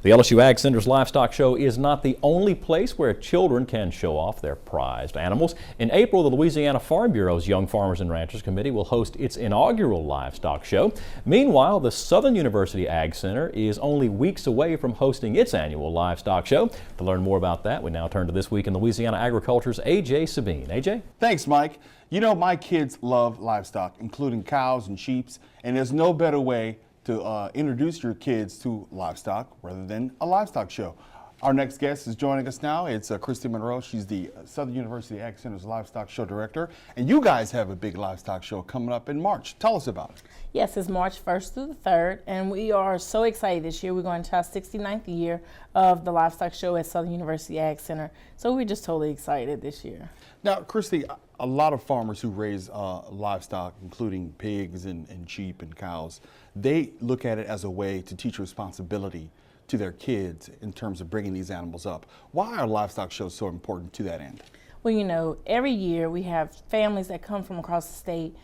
The LSU Ag Center's Livestock Show is not the only place where children can show off their prized animals. In April, the Louisiana Farm Bureau's Young Farmers and Ranchers Committee will host its inaugural Livestock Show. Meanwhile, the Southern University Ag Center is only weeks away from hosting its annual Livestock Show. To learn more about that, we now turn to This Week in Louisiana Agriculture's A.J. Sabine. A.J.? Thanks, Mike. You know, my kids love livestock, including cows and sheep, and there's no better way to introduce your kids to livestock rather than a livestock show. Our next guest is joining us now. It's Christie Monroe. She's the Southern University Ag Center's Livestock Show Director. And you guys have a big livestock show coming up in March. Tell us about it. Yes, it's March 1st through the 3rd, and we are so excited this year. We're going to our 69th year of the Livestock Show at Southern University Ag Center. So we're just totally excited this year. Now, Christie, a lot of farmers who raise livestock, including pigs and sheep and cows, they look at it as a way to teach responsibility to their kids in terms of bringing these animals up. Why are livestock shows so important to that end? Well, you know, every year we have families that come from across the state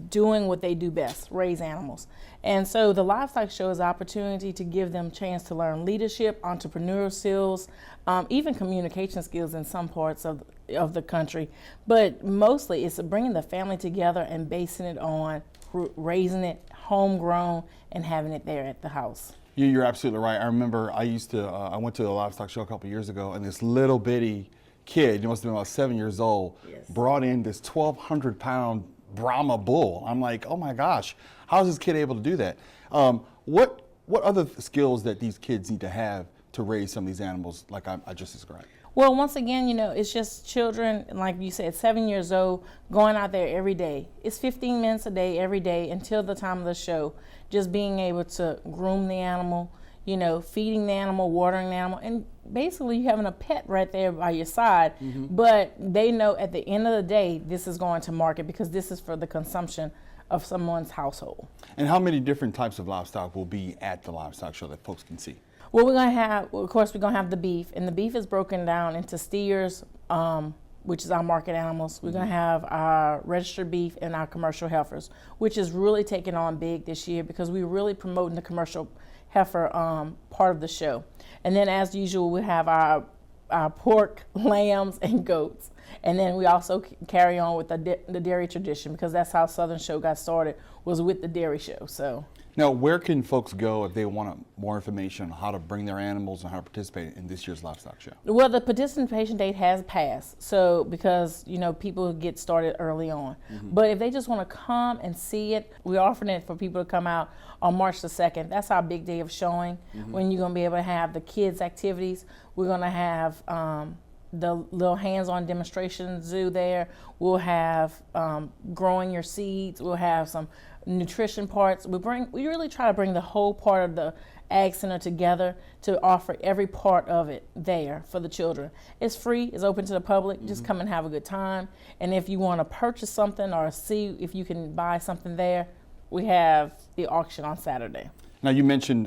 doing what they do best, raise animals. And so the Livestock Show is an opportunity to give them a chance to learn leadership, entrepreneurial skills, even communication skills in some parts of the country. But mostly it's bringing the family together and basing it on raising it homegrown and having it there at the house. You're absolutely right. I remember I went to a livestock show a couple years ago, and this little bitty kid, he must have been about 7 years old, yes, brought in this 1,200-pound Brahma bull. I'm like, oh my gosh, how is this kid able to do that? What other skills that these kids need to have to raise some of these animals like I just described? Well, once again, you know, it's just children, like you said, 7 years old, going out there every day. It's 15 minutes a day, every day, until the time of the show. Just being able to groom the animal, you know, feeding the animal, watering the animal, and basically you having a pet right there by your side. Mm-hmm. But they know at the end of the day, this is going to market because this is for the consumption of someone's household. And how many different types of livestock will be at the livestock show that folks can see? Well, we're going to have, of course, we're going to have the beef, and the beef is broken down into steers, which is our market animals. We're going to have our registered beef and our commercial heifers, which is really taking on big this year because we're really promoting the commercial heifer part of the show. And then, as usual, we have our pork, lambs, and goats. And then we also carry on with the dairy tradition because that's how Southern Show got started, was with the dairy show. So. Now, where can folks go if they want more information on how to bring their animals and how to participate in this year's livestock show? Well, the participation date has passed, so because, you know, people get started early on. Mm-hmm. But if they just want to come and see it, we're offering it for people to come out on March the 2nd. That's our big day of showing, mm-hmm, when you're going to be able to have the kids' activities. We're going to have the little hands-on demonstration zoo there. We'll have growing your seeds. We'll have some nutrition parts. We really try to bring the whole part of the Ag Center together to offer every part of it there for the children. It's free, it's open to the public. Mm-hmm. Just come and have a good time. And if you want to purchase something or see if you can buy something there, we have the auction on Saturday. Now, you mentioned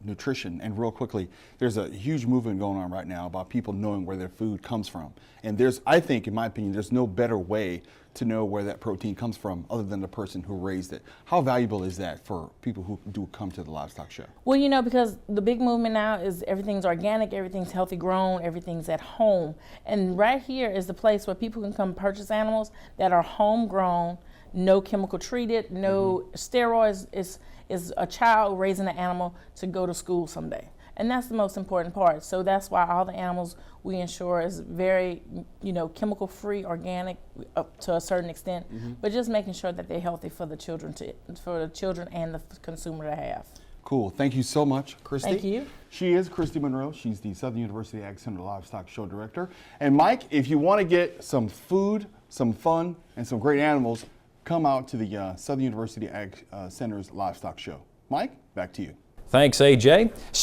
nutrition, and real quickly, there's a huge movement going on right now about people knowing where their food comes from. And I think, in my opinion, there's no better way to know where that protein comes from other than the person who raised it. How valuable is that for people who do come to the livestock show? Well, you know, because the big movement now is everything's organic, everything's healthy grown, everything's at home. And right here is the place where people can come purchase animals that are homegrown, no chemical treated, no steroids. Is a child raising an animal to go to school someday. And that's the most important part. So that's why all the animals we ensure is very, you know, chemical free, organic up to a certain extent, mm-hmm, but just making sure that they're healthy for the children and the consumer to have. Cool. Thank you so much, Christie. Thank you. She is Christie Monroe. She's the Southern University Ag Center Livestock Show Director. And Mike, if you want to get some food, some fun, and some great animals, come out to the Southern University Ag Center's Livestock Show. Mike, back to you. Thanks, A.J.